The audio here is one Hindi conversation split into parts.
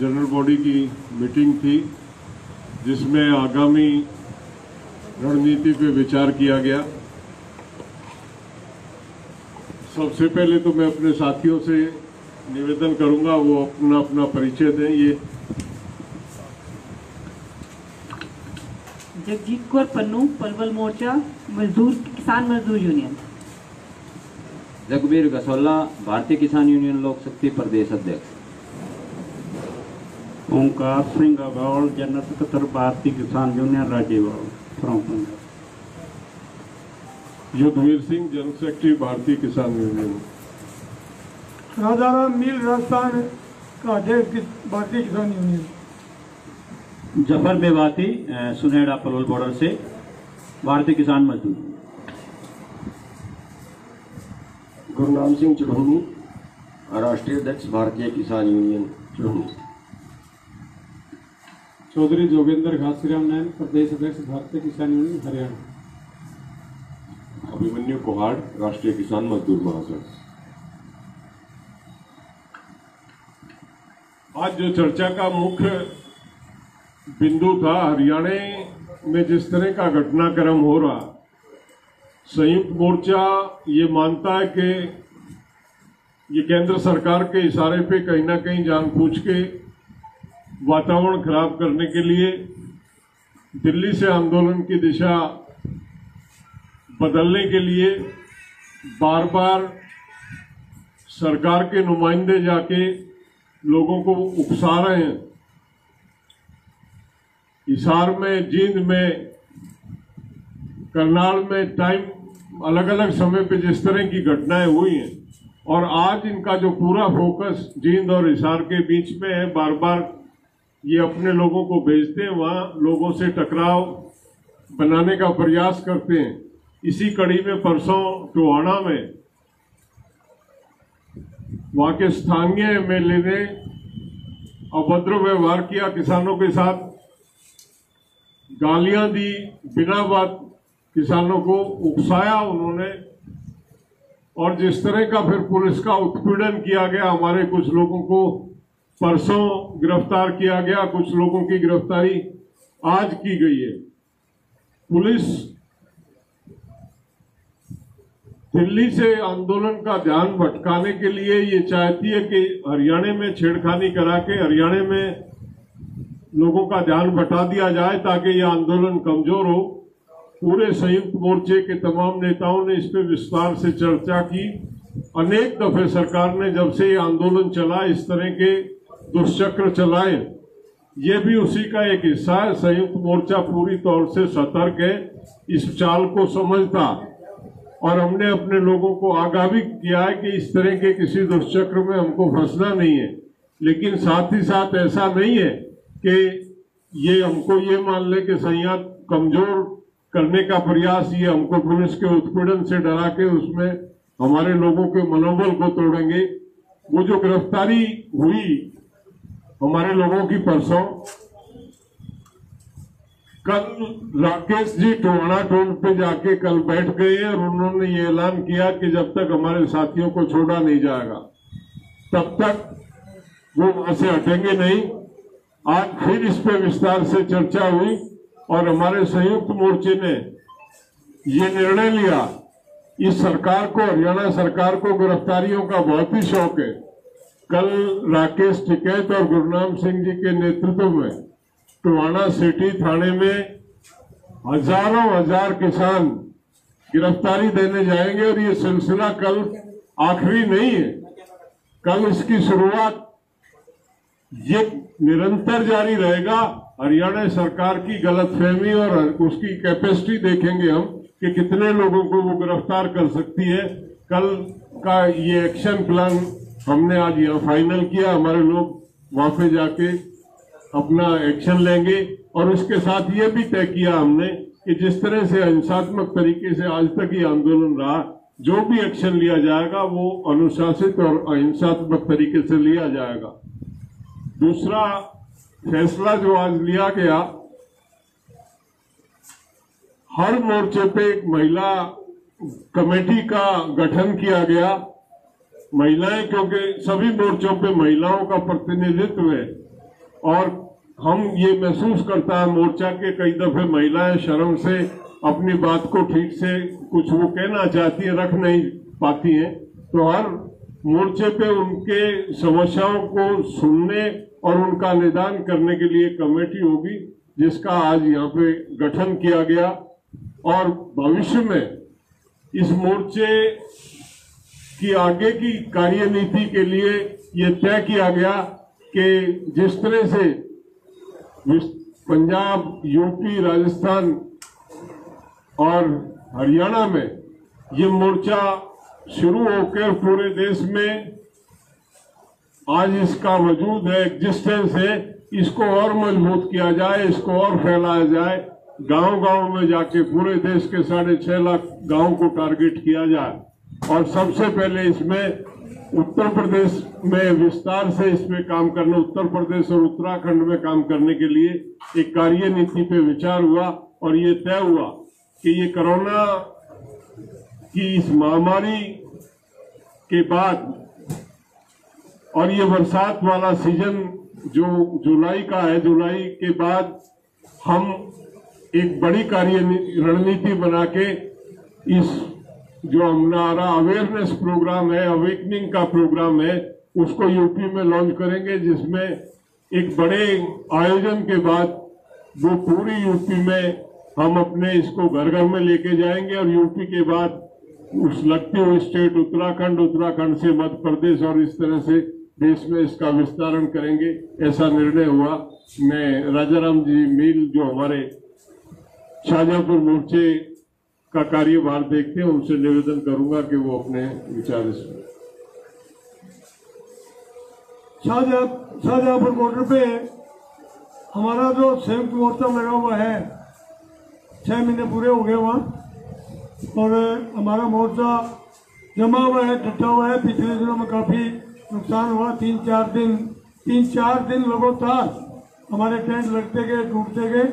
जनरल बॉडी की मीटिंग थी जिसमें आगामी रणनीति पे विचार किया गया। सबसे पहले तो मैं अपने साथियों से निवेदन करूंगा वो अपना अपना परिचय दें। ये जगजीत कौर पन्नू, पलवल मोर्चा, किसान मजदूर यूनियन। जगबीर गसोला, भारतीय किसान यूनियन लोक शक्ति प्रदेश अध्यक्ष। Onkar Singh Agaul, general secretary Bharatiya Kisan union Rajewal from Punjab. Yudhvir Singh, general secretary Bharatiya Kisan union. Rajaram मील, राजस्थान का अध्यक्ष भारतीय किसान यूनियन। जफर मेवाती, सुनेड़ा पलवल बॉर्डर से, भारतीय किसान मजदूर। गुरनाम सिंह चुढ़नी, राष्ट्रीय अध्यक्ष भारतीय किसान यूनियन चुढ़नी। चौधरी जोगेंद्र घासीराम नैन, प्रदेश अध्यक्ष भारतीय किसान यूनियन हरियाणा। अभिमन्यु कोहाड़, राष्ट्रीय किसान मजदूर महासंघ। आज जो चर्चा का मुख्य बिंदु था, हरियाणा में जिस तरह का घटनाक्रम हो रहा, संयुक्त मोर्चा ये मानता है कि ये केंद्र सरकार के इशारे पे कहीं ना कहीं जानबूझ के वातावरण खराब करने के लिए दिल्ली से आंदोलन की दिशा बदलने के लिए बार बार सरकार के नुमाइंदे जाके लोगों को उकसा रहे हैं। हिसार में, जींद में, करनाल में टाइम अलग अलग समय पे जिस तरह की घटनाएं हुई हैं और आज इनका जो पूरा फोकस जींद और हिसार के बीच में है, बार बार ये अपने लोगों को भेजते हैं, वहाँ लोगों से टकराव बनाने का प्रयास करते हैं। इसी कड़ी में परसों टोहाना में वहाँ के स्थानीय एमएलए ने अभद्र व्यवहार किया, किसानों के साथ गालियां दी, बिना बात किसानों को उकसाया उन्होंने। और जिस तरह का फिर पुलिस का उत्पीड़न किया गया, हमारे कुछ लोगों को परसों गिरफ्तार किया गया, कुछ लोगों की गिरफ्तारी आज की गई है। पुलिस दिल्ली से आंदोलन का ध्यान भटकाने के लिए ये चाहती है कि हरियाणा में छेड़खानी करा के हरियाणा में लोगों का ध्यान बटा दिया जाए ताकि ये आंदोलन कमजोर हो। पूरे संयुक्त मोर्चे के तमाम नेताओं ने इस पर विस्तार से चर्चा की। अनेक दफे सरकार ने जब से ये आंदोलन चला इस तरह के दुष्चक्र चलाए, ये भी उसी का एक हिस्सा है। संयुक्त मोर्चा पूरी तौर से सतर्क है, इस चाल को समझता, और हमने अपने लोगों को आगाह भी किया है कि इस तरह के किसी दुष्चक्र में हमको फंसना नहीं है। लेकिन साथ ही साथ ऐसा नहीं है कि ये हमको ये मान ले कि संयत कमजोर करने का प्रयास, ये हमको पुलिस के उत्पीड़न से डरा के उसमें हमारे लोगों के मनोबल को तोड़ेंगे। वो जो गिरफ्तारी हुई हमारे लोगों की परसों, कल राकेश जी टोहाना टोल पे जाके कल बैठ गए और उन्होंने ये ऐलान किया कि जब तक हमारे साथियों को छोड़ा नहीं जाएगा तब तक वो वहां से हटेंगे नहीं। आज फिर इस पे विस्तार से चर्चा हुई और हमारे संयुक्त मोर्चे ने ये निर्णय लिया। इस सरकार को, हरियाणा सरकार को गिरफ्तारियों का बहुत ही शौक है। कल राकेश टिकैत और गुरनाम सिंह जी के नेतृत्व में टोहाना सिटी थाने में हजारों हजार किसान गिरफ्तारी देने जाएंगे और ये सिलसिला कल आखिरी नहीं है, कल इसकी शुरुआत, ये निरंतर जारी रहेगा। हरियाणा सरकार की गलतफहमी और उसकी कैपेसिटी देखेंगे हम कि कितने लोगों को वो गिरफ्तार कर सकती है। कल का ये एक्शन प्लान हमने आज यहाँ फाइनल किया। हमारे लोग वहां पे जाके अपना एक्शन लेंगे और उसके साथ ये भी तय किया हमने कि जिस तरह से हिंसात्मक तरीके से आज तक ये आंदोलन रहा, जो भी एक्शन लिया जाएगा वो अनुशासित और अहिंसात्मक तरीके से लिया जाएगा। दूसरा फैसला जो आज लिया गया, हर मोर्चे पे एक महिला कमेटी का गठन किया गया। महिलाएं, क्योंकि सभी मोर्चों पे महिलाओं का प्रतिनिधित्व है, और हम ये महसूस करता है मोर्चा के कई दफे महिलाएं शर्म से अपनी बात को ठीक से कुछ वो कहना चाहती है रख नहीं पाती हैं, तो हर मोर्चे पे उनके समस्याओं को सुनने और उनका निदान करने के लिए कमेटी होगी, जिसका आज यहाँ पे गठन किया गया। और भविष्य में इस मोर्चे की आगे की कार्यनीति के लिए ये तय किया गया कि जिस तरह से पंजाब, यूपी, राजस्थान और हरियाणा में ये मोर्चा शुरू होकर पूरे देश में आज इसका वजूद है, एग्जिस्टेंस है, इसको और मजबूत किया जाए, इसको और फैलाया जाए, गांव-गांव में जाके पूरे देश के 6.5 लाख गांव को टारगेट किया जाए। और सबसे पहले इसमें उत्तर प्रदेश में विस्तार से इसमें काम करने, उत्तर प्रदेश और उत्तराखंड में काम करने के लिए एक कार्यनीति पे विचार हुआ और ये तय हुआ कि ये कोरोना की इस महामारी के बाद और ये बरसात वाला सीजन जो जुलाई का है, जुलाई के बाद हम एक बड़ी रणनीति बना के इस जो हमारा अवेयरनेस प्रोग्राम है, अवेकनिंग का प्रोग्राम है, उसको यूपी में लॉन्च करेंगे, जिसमें एक बड़े आयोजन के बाद वो पूरी यूपी में हम अपने इसको घर घर में लेके जाएंगे और यूपी के बाद उस लगते हुए स्टेट उत्तराखंड, उत्तराखंड से मध्य प्रदेश और इस तरह से देश में इसका विस्तारण करेंगे, ऐसा निर्णय हुआ। मैं राजाराम जी मील जो हमारे शाहजहांपुर मोर्चे का कार्यभार देखते हैं, उनसे निवेदन करूंगा कि वो अपने विचार इसमें। शाहजहांपुर बॉर्डर पे हमारा जो संयुक्त मोर्चा लगा हुआ है, 6 महीने पूरे हो गए वहाँ, और हमारा मोर्चा जमा हुआ है, डटा हुआ है। पिछले दिनों में काफी नुकसान हुआ, 3-4 दिन लगातार हमारे टेंट लगते गए, टूटते गए।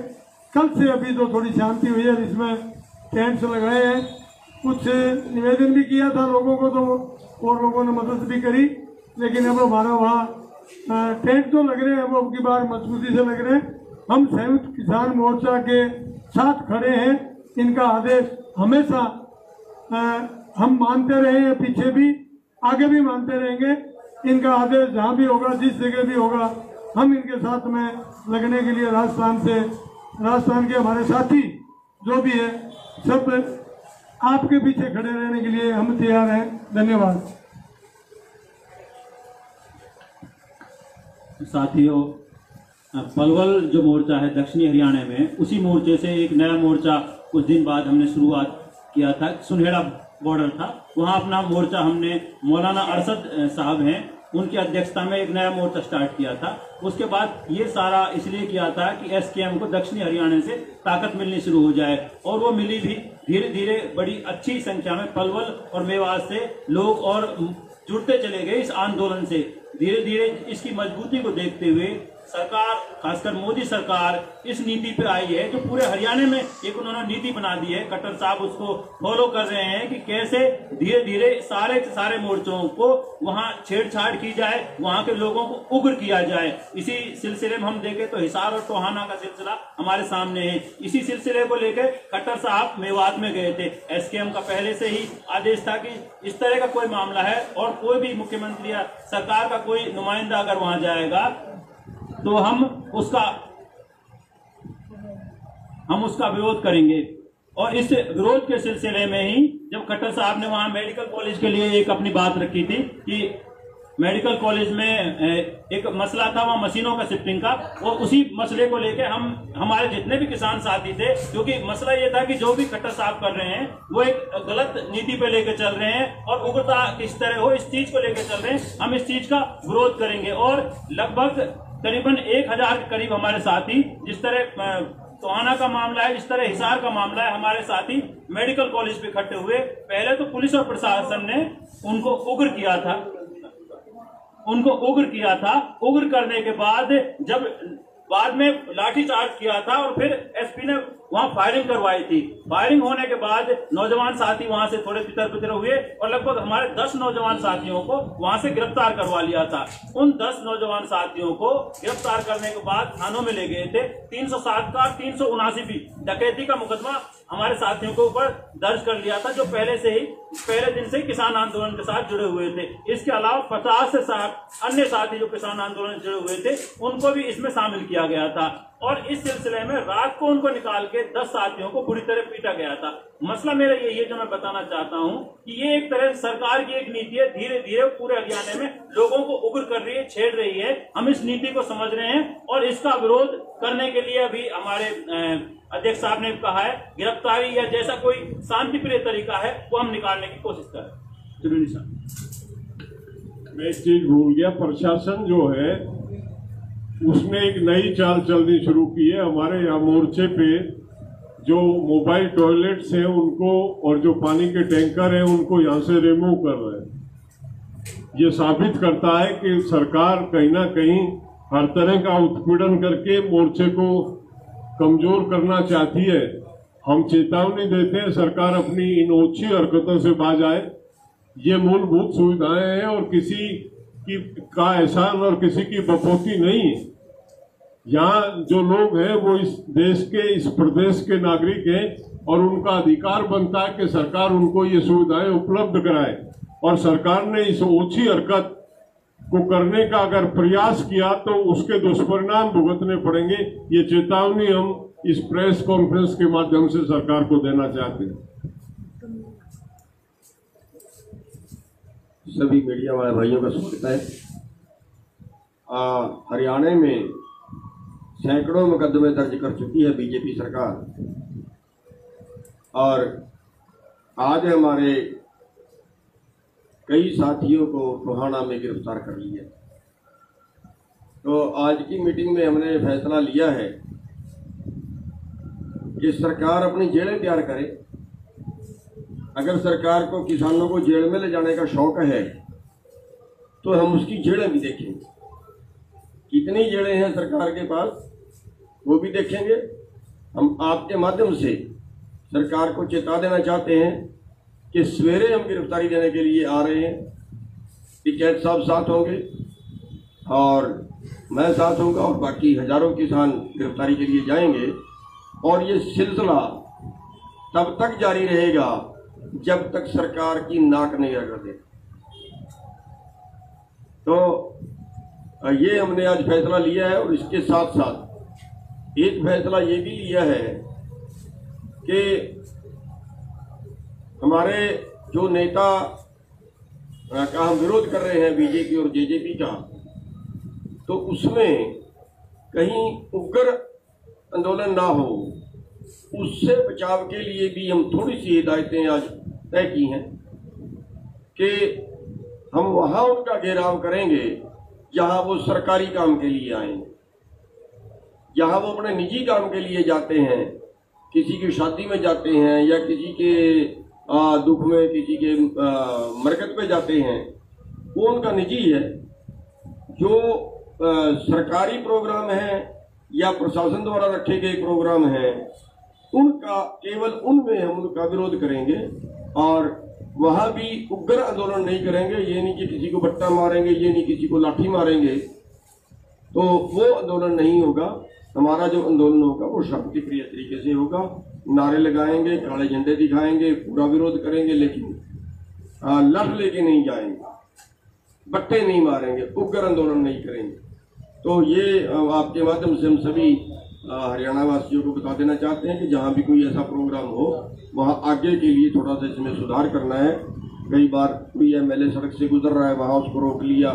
कल से अभी तो थोड़ी शांति हुई है, इसमें टेंट्स लगाए हैं। कुछ निवेदन भी किया था लोगों को, तो और लोगों ने मदद भी करी, लेकिन अब हमारा वहाँ टेंट तो लग रहे हैं, वो अब की बार मजबूती से लग रहे हैं। हम संयुक्त किसान मोर्चा के साथ खड़े हैं। इनका आदेश हमेशा हम मानते रहे हैं, पीछे भी, आगे भी मानते रहेंगे। इनका आदेश जहाँ भी होगा, जिस जगह भी होगा, हम इनके साथ में लगने के लिए राजस्थान के हमारे साथी जो भी है, सब आपके पीछे खड़े रहने के लिए हम तैयार हैं। धन्यवाद। साथियों, पलवल जो मोर्चा है दक्षिणी हरियाणा में, उसी मोर्चे से एक नया मोर्चा कुछ दिन बाद हमने शुरुआत किया था। सुनहेड़ा बॉर्डर था, वहाँ अपना मोर्चा हमने मौलाना अरशद साहब हैं, उनकी अध्यक्षता में एक नया मोर्चा स्टार्ट किया था। उसके बाद ये सारा इसलिए किया था कि एसकेएम को दक्षिणी हरियाणा से ताकत मिलनी शुरू हो जाए, और वो मिली भी। धीरे धीरे बड़ी अच्छी संख्या में पलवल और मेवात से लोग और जुड़ते चले गए इस आंदोलन से। धीरे धीरे इसकी मजबूती को देखते हुए सरकार, खासकर मोदी सरकार, इस नीति पे आई है जो पूरे हरियाणा में एक उन्होंने नीति बना दी है। खट्टर साहब उसको फॉलो कर रहे हैं कि कैसे धीरे धीरे सारे मोर्चों को वहां छेड़छाड़ की जाए, वहां के लोगों को उग्र किया जाए। इसी सिलसिले में हम देखें तो हिसार और टोहाना का सिलसिला हमारे सामने है। इसी सिलसिले को लेकर खट्टर साहब मेवात में गए थे। एसकेएम का पहले से ही आदेश था कि इस तरह का कोई मामला है और कोई भी मुख्यमंत्री या सरकार का कोई नुमाइंदा अगर वहां जाएगा तो हम उसका विरोध करेंगे। और इस विरोध के सिलसिले में ही जब खट्टर साहब ने वहां मेडिकल कॉलेज के लिए एक अपनी बात रखी थी कि मेडिकल कॉलेज में एक मसला था वहां मशीनों का शिफ्टिंग का, और उसी मसले को लेकर हमारे जितने भी किसान साथी थे, क्योंकि मसला ये था कि जो भी खट्टर साहब कर रहे हैं वो एक गलत नीति पे लेकर चल रहे हैं और उग्रता किस तरह हो इस चीज को लेकर चल रहे हैं। हम इस चीज का विरोध करेंगे। और लगभग करीबन 1000 के करीब हमारे साथी, जिस तरह टोहाना का मामला है, इस तरह हिसार का मामला है, हमारे साथी मेडिकल कॉलेज पे इकट्ठे हुए। पहले तो पुलिस और प्रशासन ने उनको उग्र किया था। उग्र करने के बाद जब बाद में लाठीचार्ज किया था और फिर एसपी ने वहां फायरिंग करवाई थी। फायरिंग होने के बाद नौजवान साथी वहां से थोड़े तितर बितर हुए और लगभग हमारे 10 नौजवान साथियों को वहां से गिरफ्तार करवा लिया था। उन 10 नौजवान साथियों को गिरफ्तार करने के बाद थानों में ले गए थे। 307 का 379 डकैती का मुकदमा हमारे साथियों के ऊपर दर्ज कर लिया था, जो पहले दिन से किसान आंदोलन के साथ जुड़े हुए थे। इसके अलावा 50 से 60 अन्य साथी जो किसान आंदोलन से जुड़े हुए थे उनको भी इसमें शामिल किया गया था। और इस सिलसिले में रात को उनको निकाल के 10 साथियों को बुरी तरह पीटा गया था। मसला मेरा ये जो मैं बताना चाहता हूं कि ये एक तरह सरकार की एक नीति है, धीरे धीरे पूरे हरियाणा में लोगों को उग्र कर रही है, छेड़ रही है। हम इस नीति को समझ रहे हैं और इसका विरोध करने के लिए अभी हमारे अध्यक्ष साहब ने कहा है गिरफ्तारी या जैसा कोई शांति प्रिय तरीका है वो हम निकालने की कोशिश करें। मैं एक चीज भूल गया, प्रशासन जो है उसने एक नई चाल चलनी शुरू की है। हमारे यहाँ मोर्चे पे जो मोबाइल टॉयलेट्स हैं उनको और जो पानी के टैंकर हैं उनको यहाँ से रिमूव कर रहे हैं। ये साबित करता है कि सरकार कहीं ना कहीं हर तरह का उत्पीड़न करके मोर्चे को कमजोर करना चाहती है। हम चेतावनी देते हैं सरकार अपनी इन ओछी हरकतों से बाज आए। ये मूलभूत सुविधाएं हैं और किसी की का एहसान और किसी की बपोती नहीं है। यहाँ जो लोग हैं वो इस देश के, इस प्रदेश के नागरिक हैं और उनका अधिकार बनता है कि सरकार उनको ये सुविधाएं उपलब्ध कराए। और सरकार ने इस ओछी हरकत को करने का अगर प्रयास किया तो उसके दुष्परिणाम भुगतने पड़ेंगे। ये चेतावनी हम इस प्रेस कॉन्फ्रेंस के माध्यम से सरकार को देना चाहते हैं। सभी मीडिया वाले भाइयों का स्वागत है। हरियाणा में सैकड़ों मुकदमे दर्ज कर चुकी है बीजेपी सरकार और आज हमारे कई साथियों को टोहाना में गिरफ्तार कर लिया। तो आज की मीटिंग में हमने फैसला लिया है कि सरकार अपनी जेलें तैयार करे। अगर सरकार को किसानों को जेल में ले जाने का शौक है तो हम उसकी जेलें भी देखेंगे। कितनी जेलें हैं सरकार के पास वो भी देखेंगे। हम आपके माध्यम से सरकार को चेता देना चाहते हैं कि सवेरे हम गिरफ्तारी देने के लिए आ रहे हैं। टिकैत साहब साथ होंगे और मैं साथ होऊंगा और बाकी हजारों किसान गिरफ्तारी के लिए जाएंगे। और ये सिलसिला तब तक जारी रहेगा जब तक सरकार की नाक नहीं रगड़ दे। तो ये हमने आज फैसला लिया है और इसके साथ साथ एक फैसला ये भी लिया है कि हमारे जो नेता का हम विरोध कर रहे हैं बीजेपी और जेजेपी का, तो उसमें कहीं उग्र आंदोलन ना हो, उससे बचाव के लिए भी हम थोड़ी सी हिदायतें आज तय की हैं कि हम वहां उनका घेराव करेंगे जहां वो सरकारी काम के लिए आएंगे, जहां वो अपने निजी काम के लिए जाते हैं, किसी की शादी में जाते हैं या किसी के दुख में, किसी के मरकत पे जाते हैं, वो उनका निजी है। जो सरकारी प्रोग्राम है या प्रशासन द्वारा रखे गए प्रोग्राम हैं, उनका केवल उनमें हम उनका विरोध करेंगे और वहां भी उग्र आंदोलन नहीं करेंगे। ये नहीं कि किसी को बट्टा मारेंगे, ये नहीं किसी को लाठी मारेंगे, तो वो आंदोलन नहीं होगा। हमारा जो आंदोलन होगा वो शांति प्रिय तरीके से होगा। नारे लगाएंगे, काले झंडे दिखाएंगे, पूरा विरोध करेंगे, लेकिन लठ लेके नहीं जाएंगे, बट्टे नहीं मारेंगे, उग्र आंदोलन नहीं करेंगे। तो ये आपके माध्यम से हम सभी हरियाणा वासियों को बता देना चाहते हैं कि जहां भी कोई ऐसा प्रोग्राम हो वहां आगे के लिए थोड़ा सा इसमें सुधार करना है। कई बार कोई एमएलए सड़क से गुजर रहा है, वहां उसको रोक लिया,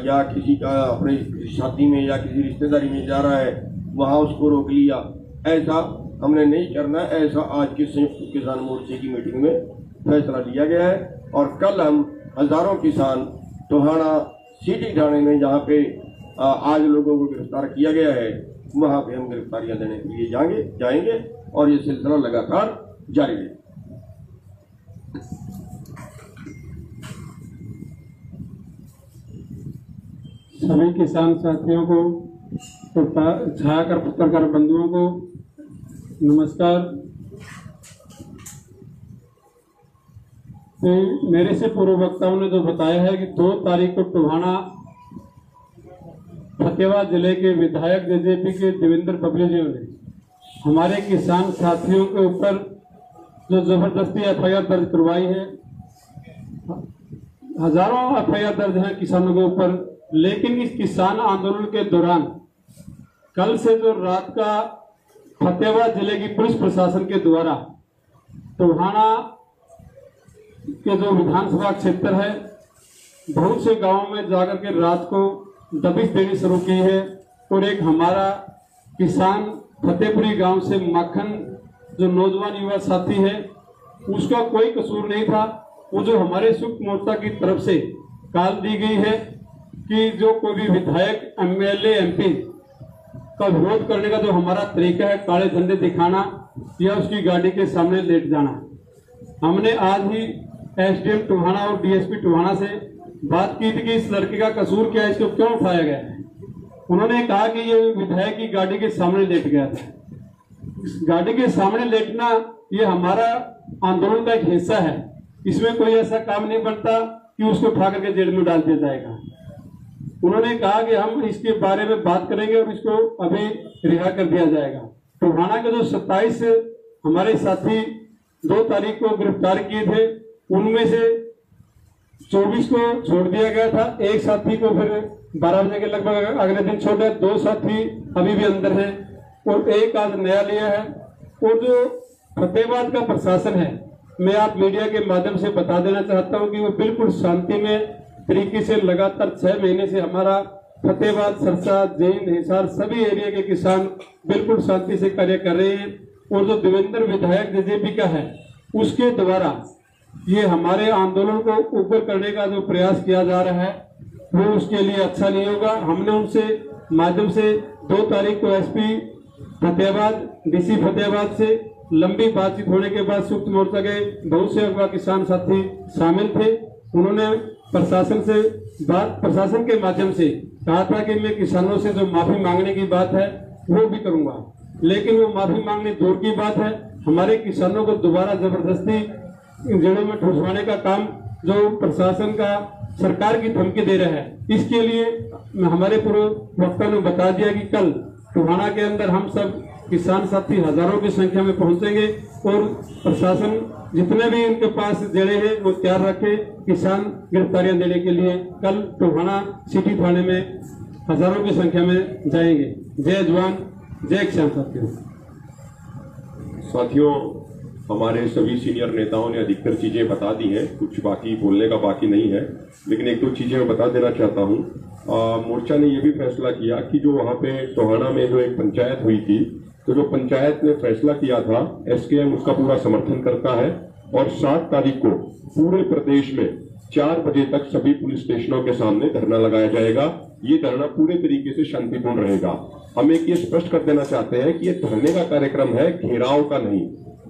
या किसी का अपनी शादी में या किसी रिश्तेदारी में जा रहा है, वहां उसको रोक लिया। ऐसा हमने नहीं करना। ऐसा आज के संयुक्त किसान मोर्चे की मीटिंग में फैसला लिया गया है और कल हम हजारों किसान टोहाना सिटी थाने में जहाँ पे आज लोगों को गिरफ्तार किया गया है, वहां पे हम गिरफ्तारियां देने के लिए जाएंगे और ये सिलसिला लगातार जारी रहेगा। सभी किसान साथियों को, छायाकर पत्रकार बंधुओं को नमस्कार। तो मेरे से पूर्व वक्ताओं ने जो बताया है कि 2 तारीख को टोहाना फतेहाबाद जिले के विधायक जेजेपी के देवेंद्र बबली जी ने हमारे किसान साथियों के ऊपर जो जबरदस्ती एफआईआर दर्ज करवाई है। हजारों एफआईआर दर्ज हैं किसानों के ऊपर, लेकिन इस किसान आंदोलन के दौरान कल से जो रात का फतेहाबाद जिले की पुलिस प्रशासन के द्वारा टोहाना के जो विधानसभा क्षेत्र है बहुत से गांवों में जाकर के रात को दबिश देनी शुरू की है। और एक हमारा किसान फतेहपुरी गांव से माखन जो नौजवान युवा साथी है उसका कोई कसूर नहीं था। वो जो हमारे संयुक्त मोर्चा की तरफ से कॉल दी गई है कि जो कोई भी विधायक एमएलए एमपी का विरोध करने का जो हमारा तरीका है काले झंडे दिखाना या उसकी गाड़ी के सामने लेट जाना। हमने आज ही एसडीएम टोहाना और डीएसपी टोहाना से बात की थी कि इस लड़के का कसूर क्या है, इसको क्यों उठाया गया है। उन्होंने कहा कि ये विधायक की गाड़ी के सामने लेट गया था। इस गाड़ी के सामने लेटना ये हमारा आंदोलन का एक हिस्सा है, इसमें कोई ऐसा काम नहीं बनता कि उसको उठा करके जेल में डाल दिया जाएगा। उन्होंने कहा कि हम इसके बारे में बात करेंगे और इसको अभी रिहा कर दिया जाएगा। टोहाना के जो 27 हमारे साथी 2 तारीख को गिरफ्तार किए थे उनमें से 24 को छोड़ दिया गया था। एक साथी को फिर 12 बजे के लगभग अगले दिन छोड़ा। 2 साथी अभी भी अंदर हैं और एक आज नया लिया है। और जो फतेहाबाद का प्रशासन है, मैं आप मीडिया के माध्यम से बता देना चाहता हूं कि वो बिल्कुल शांति में तरीके से लगातार 6 महीने से हमारा फतेहाबाद, सरसा, जैन, हिसार सभी एरिया के किसान बिल्कुल शांति से कार्य कर रहे हैं। और जो देवेंद्र विधायक जेजेपी का है उसके द्वारा ये हमारे आंदोलन को ऊपर करने का जो प्रयास किया जा रहा है वो उसके लिए अच्छा नहीं होगा। हमने उनसे माध्यम से 2 तारीख को एसपी फतेहाबाद, डीसी फतेहाबाद से लंबी बातचीत होने के बाद संयुक्त मोर्चा के बहुत से अगवा किसान साथी शामिल थे। उन्होंने प्रशासन के माध्यम से कहा था कि मैं किसानों से जो माफी मांगने की बात है वो भी करूंगा, लेकिन वो माफी मांगने दूर की बात है। हमारे किसानों को दोबारा जबरदस्ती जड़ों में ठुसवाने का काम जो प्रशासन का सरकार की धमकी दे रहा है, इसके लिए हमारे पूर्व वक्ता ने बता दिया कि कल टोहाना के अंदर हम सब किसान साथी हजारों की संख्या में पहुंचेंगे और प्रशासन जितने भी उनके पास जड़े हैं वो तैयार रखे किसान गिरफ्तारियां देने के लिए। कल टोहाना सिटी थाने में हजारों की संख्या में जाएंगे। जय जवान, जय किसान साथियों, हमारे सभी सीनियर नेताओं ने अधिकतर चीजें बता दी हैं, कुछ बाकी बोलने का बाकी नहीं है, लेकिन 1-2 चीजें मैं बता देना चाहता हूं। मोर्चा ने यह भी फैसला किया कि जो वहां पे टोहाना में जो एक पंचायत हुई थी, तो जो पंचायत ने फैसला किया था एसकेएम उसका पूरा समर्थन करता है और 7 तारीख को पूरे प्रदेश में 4 बजे तक सभी पुलिस स्टेशनों के सामने धरना लगाया जाएगा। ये धरना पूरे तरीके से शांतिपूर्ण रहेगा। हम एक ये स्पष्ट कर देना चाहते हैं कि ये धरने का कार्यक्रम है, घेराव का नहीं।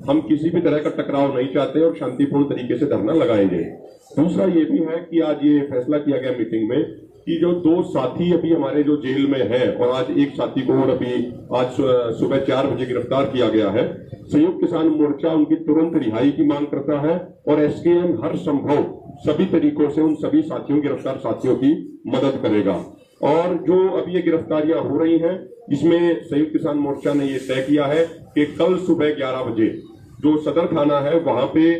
हम किसी भी तरह का टकराव नहीं चाहते और शांतिपूर्ण तरीके से धरना लगाएंगे। दूसरा ये भी है कि आज ये फैसला किया गया मीटिंग में कि जो 2 साथी अभी हमारे जो जेल में है और आज एक साथी को और अभी आज सुबह 4 बजे गिरफ्तार किया गया है, संयुक्त किसान मोर्चा उनकी तुरंत रिहाई की मांग करता है और एसकेएम हर संभव सभी तरीकों से उन सभी साथियों, गिरफ्तार साथियों की मदद करेगा। और जो अब ये गिरफ्तारियां हो रही हैं इसमें संयुक्त किसान मोर्चा ने ये तय किया है कि कल सुबह 11 बजे जो सदर थाना है वहां पे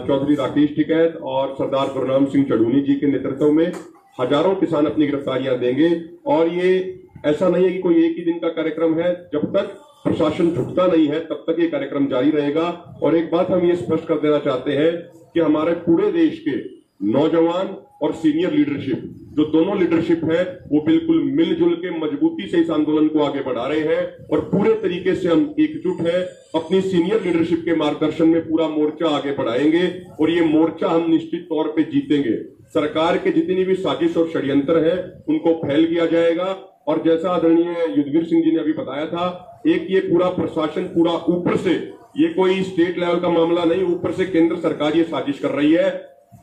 चौधरी राकेश टिकैत और सरदार गुरनाम सिंह चढ़ूनी जी के नेतृत्व में हजारों किसान अपनी गिरफ्तारियां देंगे। और ये ऐसा नहीं है कि कोई एक ही दिन का कार्यक्रम है, जब तक प्रशासन झुकता नहीं है तब तक ये कार्यक्रम जारी रहेगा। और एक बात हम ये स्पष्ट कर देना चाहते हैं कि हमारे पूरे देश के नौजवान और सीनियर लीडरशिप, जो दोनों लीडरशिप है, वो बिल्कुल मिलजुल के मजबूती से इस आंदोलन को आगे बढ़ा रहे हैं और पूरे तरीके से हम एकजुट है। अपनी सीनियर लीडरशिप के मार्गदर्शन में पूरा मोर्चा आगे बढ़ाएंगे और ये मोर्चा हम निश्चित तौर पे जीतेंगे। सरकार के जितनी भी साजिश और षड्यंत्र है उनको फैल किया जाएगा। और जैसा आदरणीय युद्धवीर सिंह जी ने अभी बताया था, एक ये पूरा प्रशासन पूरा ऊपर से, ये कोई स्टेट लेवल का मामला नहीं, ऊपर से केंद्र सरकार ये साजिश कर रही है।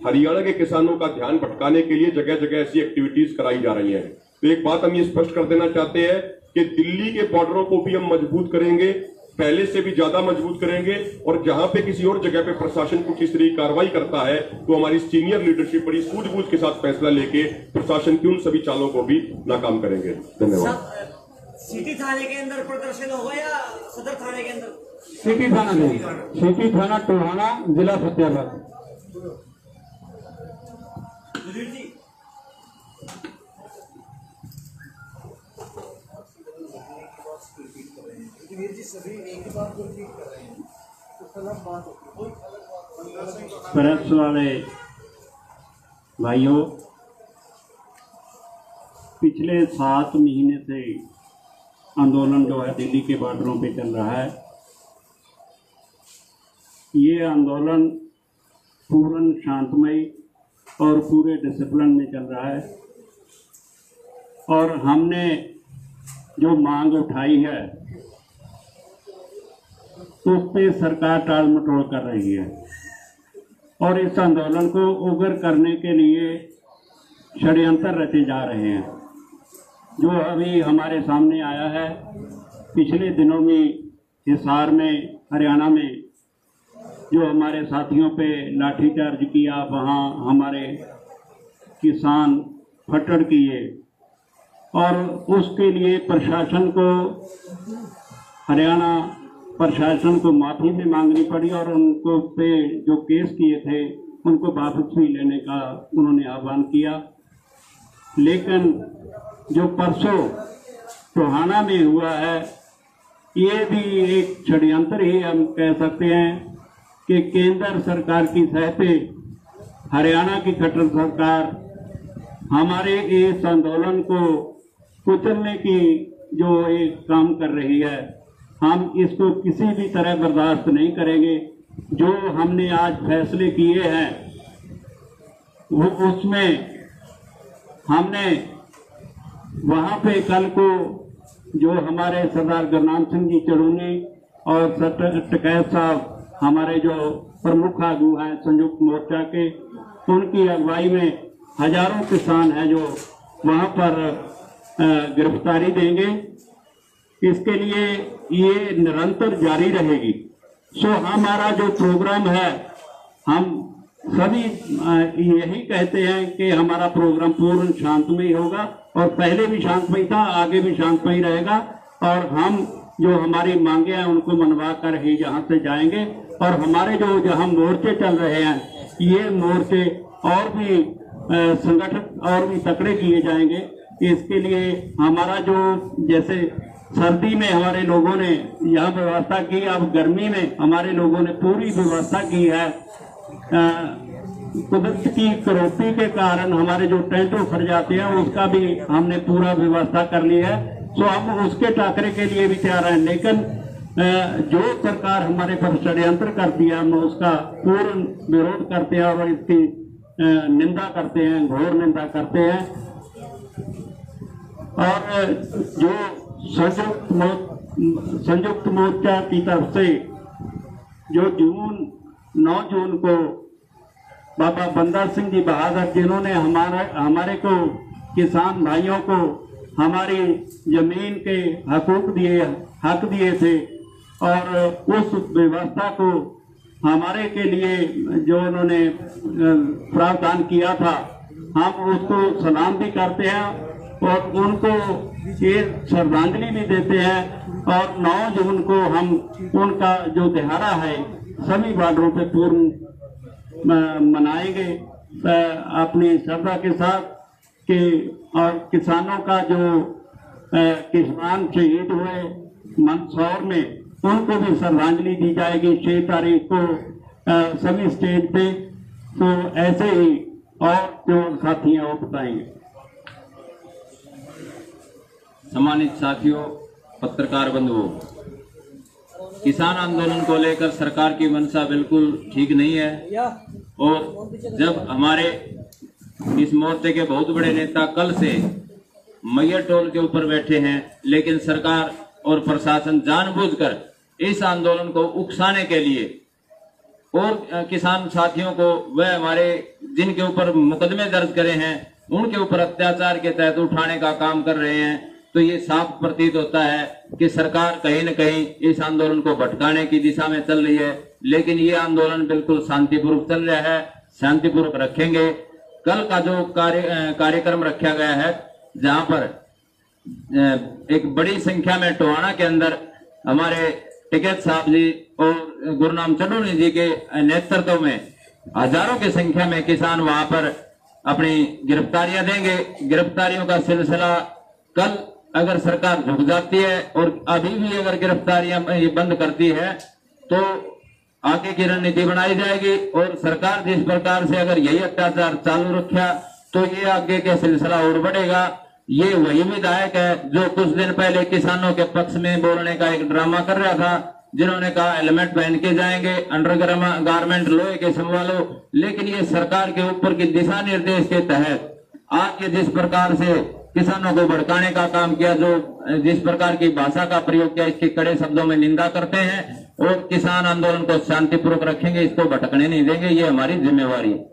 हरियाणा के किसानों का ध्यान भटकाने के लिए जगह जगह ऐसी एक्टिविटीज कराई जा रही हैं। तो एक बात हम ये स्पष्ट कर देना चाहते हैं कि दिल्ली के बॉर्डरों को भी हम मजबूत करेंगे पहले से भी ज्यादा मजबूत करेंगे। और जहां पे किसी और जगह पे प्रशासन कुछ इस तरह की कार्रवाई करता है तो हमारी सीनियर लीडरशिप बड़ी सूझबूझ के साथ फैसला लेके प्रशासन की उन सभी चालों को भी नाकाम करेंगे। धन्यवाद। सिटी थाने के अंदर प्रदर्शन होगा या सदर थाने के अंदर? सिटी थाना नहीं, सिटी थाना टोहाना, जिला फतेहाबाद। प्रेस वाले भाइयों, पिछले 7 महीने से आंदोलन जो है दिल्ली के बॉर्डरों पे चल रहा है। ये आंदोलन पूर्ण शांतमय और पूरे डिसिप्लिन में चल रहा है और हमने जो मांग उठाई है उस पे सरकार टाल मटोल कर रही है और इस आंदोलन को उग्र करने के लिए षड्यंत्र रचे जा रहे हैं। जो अभी हमारे सामने आया है, पिछले दिनों में हिसार में, हरियाणा में जो हमारे साथियों पे लाठीचार्ज किया, वहाँ हमारे किसान फटड़ किए और उसके लिए प्रशासन को, हरियाणा प्रशासन को माफी भी मांगनी पड़ी और उनको पे जो केस किए थे उनको वापस भी लेने का उन्होंने आह्वान किया। लेकिन जो परसों टोहाना में हुआ है, ये भी एक षड्यंत्र ही हम कह सकते हैं कि केंद्र सरकार की सहते हरियाणा की खट्टर सरकार हमारे इस आंदोलन को कुचलने की जो एक काम कर रही है, हम इसको किसी भी तरह बर्दाश्त नहीं करेंगे। जो हमने आज फैसले किए हैं वो उसमें हमने वहाँ पे कल को जो हमारे सरदार गुरनाम सिंह जी चड़ूनी और टिकैत साहब हमारे जो प्रमुख आगू हैं संयुक्त मोर्चा के, उनकी अगुवाई में हजारों किसान हैं जो वहाँ पर गिरफ्तारी देंगे। इसके लिए ये निरंतर जारी रहेगी। सो हमारा जो प्रोग्राम है, हम सभी यही कहते हैं कि हमारा प्रोग्राम पूर्ण शांतमय होगा और पहले भी शांतमय था, आगे भी शांतमय रहेगा और हम जो हमारी मांगे हैं उनको मनवा कर ही यहाँ से जाएंगे। और हमारे जो जहाँ मोर्चे चल रहे हैं, ये मोर्चे और भी संगठित और भी तकड़े किए जाएंगे। इसके लिए हमारा जो जैसे सर्दी में हमारे लोगों ने यहाँ व्यवस्था की, अब गर्मी में हमारे लोगों ने पूरी व्यवस्था की है। कुदरत की कटौती के कारण हमारे जो टेंट उखड़ जाते हैं उसका भी हमने पूरा व्यवस्था कर ली है। तो हम उसके टाकरे के लिए भी तैयार हैं। लेकिन जो सरकार हमारे पर षड्यंत्र करती है, हम उसका पूर्ण विरोध करते हैं और इसकी निंदा करते हैं, घोर निंदा करते हैं। और जो संयुक्त मोर्चा की तरफ से जो 9 जून को बाबा बंदा सिंह जी बहादुर, जिन्होंने हमारे को किसान भाइयों को हमारी जमीन के हक दिए थे और उस व्यवस्था को हमारे के लिए जो उन्होंने प्रावधान किया था, हम उसको सलाम भी करते हैं और उनको ये श्रद्धांजलि भी देते हैं। और 9 जून को हम उनका जो दिहाड़ा है सभी बॉर्डरों पे पूर्ण मनाएंगे अपनी श्रद्धा के साथ कि और किसानों का जो किसान शहीद हुए मंदसौर में, उनको भी श्रद्धांजलि दी जाएगी 6 तारीख को सभी स्टेज पे। तो ऐसे ही और जो साथी हैं वो बताएंगे। सम्मानित साथियों, पत्रकार बंधुओं, किसान आंदोलन को लेकर सरकार की मंशा बिल्कुल ठीक नहीं है और जब हमारे इस मोर्चे के बहुत बड़े नेता कल से मैयर टोल के ऊपर बैठे हैं, लेकिन सरकार और प्रशासन जानबूझकर इस आंदोलन को उकसाने के लिए और किसान साथियों को वह हमारे जिनके ऊपर मुकदमे दर्ज करे हैं उनके ऊपर अत्याचार के तहत उठाने का काम कर रहे हैं। तो ये साफ प्रतीत होता है कि सरकार कहीं न कहीं इस आंदोलन को भटकाने की दिशा में चल रही है। लेकिन ये आंदोलन बिल्कुल शांतिपूर्वक चल रहा है, शांतिपूर्वक रखेंगे। कल का जो कार्यक्रम रखा गया है, जहां पर एक बड़ी संख्या में टोहाना के अंदर हमारे टिकैत साहब जी और गुरनाम चंडोनी जी के नेतृत्व में हजारों की संख्या में किसान वहां पर अपनी गिरफ्तारियां देंगे। गिरफ्तारियों का सिलसिला कल अगर सरकार झुक जाती है और अभी भी अगर गिरफ्तारियां बंद करती है तो आगे की रणनीति बनाई जाएगी। और सरकार जिस प्रकार से अगर यही अत्याचार चालू रखा तो ये आगे का सिलसिला और बढ़ेगा। ये वही विधायक है जो कुछ दिन पहले किसानों के पक्ष में बोलने का एक ड्रामा कर रहा था, जिन्होंने कहा हेलमेट पहन के जाएंगे, अंडर गारमेंट लोहे के संभालो। लेकिन ये सरकार के ऊपर की दिशा निर्देश के तहत आज ये जिस प्रकार से किसानों को भड़काने का काम किया, जो जिस प्रकार की भाषा का प्रयोग किया, इसकी कड़े शब्दों में निंदा करते हैं और किसान आंदोलन को शांतिपूर्वक रखेंगे, इसको भटकने नहीं देंगे। ये हमारी जिम्मेवारी है।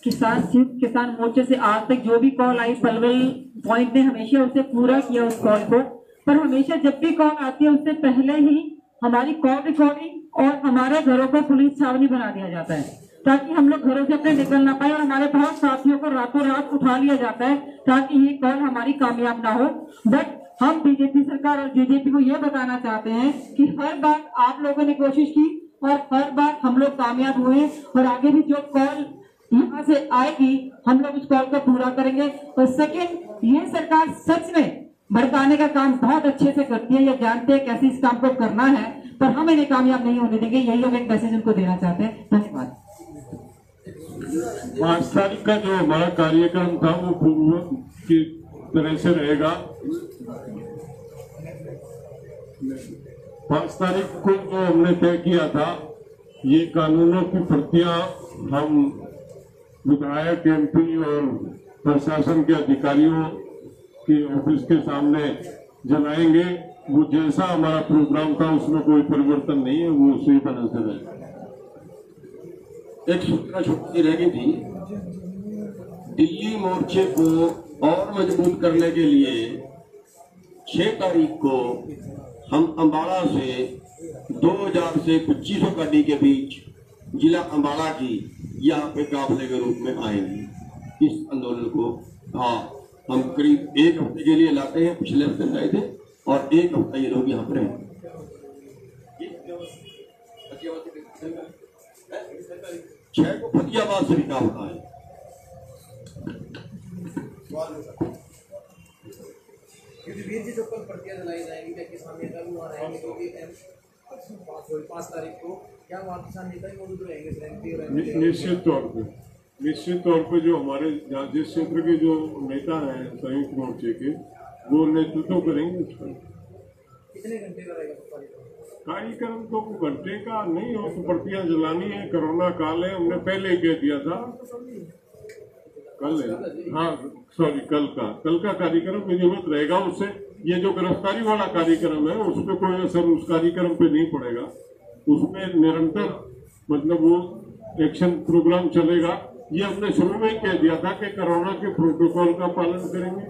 किसान मोर्चे से आज तक जो भी कॉल आई, पलवल पॉइंट ने हमेशा उसे पूरा किया उस कॉल को। पर हमेशा जब भी कॉल आती है उससे पहले ही हमारी कॉल रिकॉर्डिंग और हमारे घरों को पुलिस छावनी बना दिया जाता है, ताकि हम लोग घरों से अपने निकल ना पाए। और हमारे बहुत साथियों को रातों रात उठा लिया जाता है ताकि ये कॉल हमारी कामयाब ना हो। बट हम बीजेपी सरकार और जेजेपी को ये बताना चाहते हैं कि हर बार आप लोगों ने कोशिश की और हर बार हम लोग कामयाब हुए, और आगे भी जो कॉल यहाँ से आएगी हम लोग उस कॉल को पूरा करेंगे। और सेकेंड, ये सरकार सच में भड़काने का काम बहुत अच्छे से करती है, ये जानते हैं कैसे इस काम को करना है, पर हम इन्हें कामयाब नहीं होने देंगे। यही हम एक मैसेज उनको देना चाहते हैं। धन्यवाद। 5 तारीख का जो हमारा कार्यक्रम था वो पूर्व की तरह से रहेगा। 5 तारीख को जो हमने तय किया था, ये कानूनों की प्रतियां हम विधायक, एमपी और प्रशासन के अधिकारियों के ऑफिस के सामने जलाएंगे। वो जैसा हमारा प्रोग्राम था उसमें कोई परिवर्तन नहीं है, वो उसी तरह से रहेगा। एक सूचना छुट्टी रह गई थी, दिल्ली मोर्चे को और मजबूत करने के लिए 6 तारीख को हम अम्बाड़ा से 2000 से 2500 गाड़ी के बीच जिला अम्बाड़ा की यहाँ पे काफिले के रूप में आएंगे। इस आंदोलन को हम करीब 1 हफ्ते के लिए लाते हैं। पिछले हफ्ते लाए थे और 1 हफ्ता ये लोग यहाँ पर हैं। 6 को फतियाबाद से निकाल होता है। वीर जी जो कल प्रतियां जलाई जाएंगी, क्या किसान नेता भी वहाँ रहेंगे? क्योंकि 5 तारीख को क्या वहाँ किसान नेता ही मौजूद रहेंगे? निश्चित तौर पे जो हमारे जिस क्षेत्र के जो नेता हैं संयुक्त मोर्चे के, वो नेतृत्व करेंगे उसका। कितने घंटे का रहेगा कार्यक्रम? तो घंटे का नहीं हो, तो प्रतियां जलानी है। कोरोना काल है, हमने पहले कह दिया था। कल है, हाँ सॉरी, कल का कार्यक्रम में जरूरत रहेगा। उससे ये जो गिरफ्तारी वाला कार्यक्रम है उस पर कोई असर उस कार्यक्रम पे नहीं पड़ेगा। उसमें निरंतर मतलब वो एक्शन प्रोग्राम चलेगा। ये हमने शुरू में कह दिया था कि कोरोना के प्रोटोकॉल का पालन करेंगे।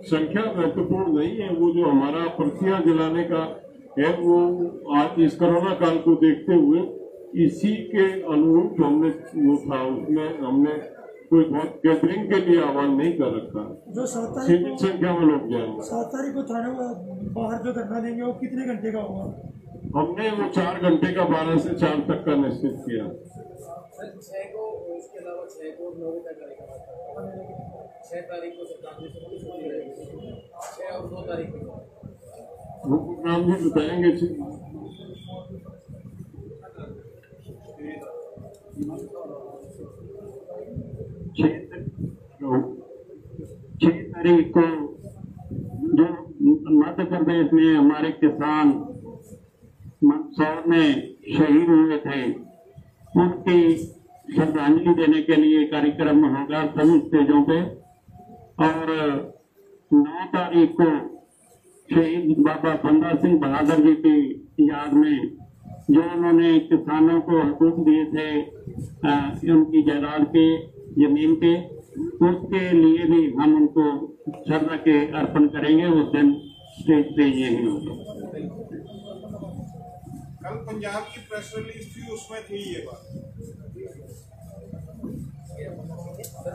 संख्या महत्वपूर्ण नहीं है, वो जो हमारा प्रतियां जलाने का है वो आज इस कोरोना काल को देखते हुए इसी के अनुरूप हमने वो था, उसमें हमने कोई बहुत गैदरिंग के लिए आह्वान नहीं कर रखा। जो 7 तारीख सीमित संख्या में लोग जाएंगे। 7 तारीख को थाने बाहर जो धरना देंगे वो कितने घंटे का होगा? हमने वो 4 घंटे का 12 से 4 तक का निश्चित किया। 6 को, इसके अलावा 6 को 9 तक रहेगा। 6 तारीख को सरकार ने छुट्टी रहेगी, 6 और 2 तारीख को वो प्रोग्राम भी बताएंगे। 6 तारीख को जो मध्य प्रदेश में हमारे किसान मंदसौर में शहीद हुए थे, उनकी श्रद्धांजलि देने के लिए कार्यक्रम होगा सभी स्टेजों पे। और 9 तारीख को शहीद बाबा बंदा सिंह बहादुर जी की याद में जो उन्होंने किसानों को हकूक दिए थे उनकी जायदाद के, जमीन के, उसके लिए भी हम उनको श्रद्धा के अर्पण करेंगे। उस दिन स्टेज पे यही होगा। कल पंजाब की प्रेस रिलीज थी, उसमें थी ये बात।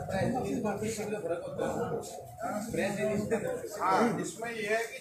प्रेस रिलीज का फर्क होता है। प्रेस रिलीज, हाँ, इसमें यह है कि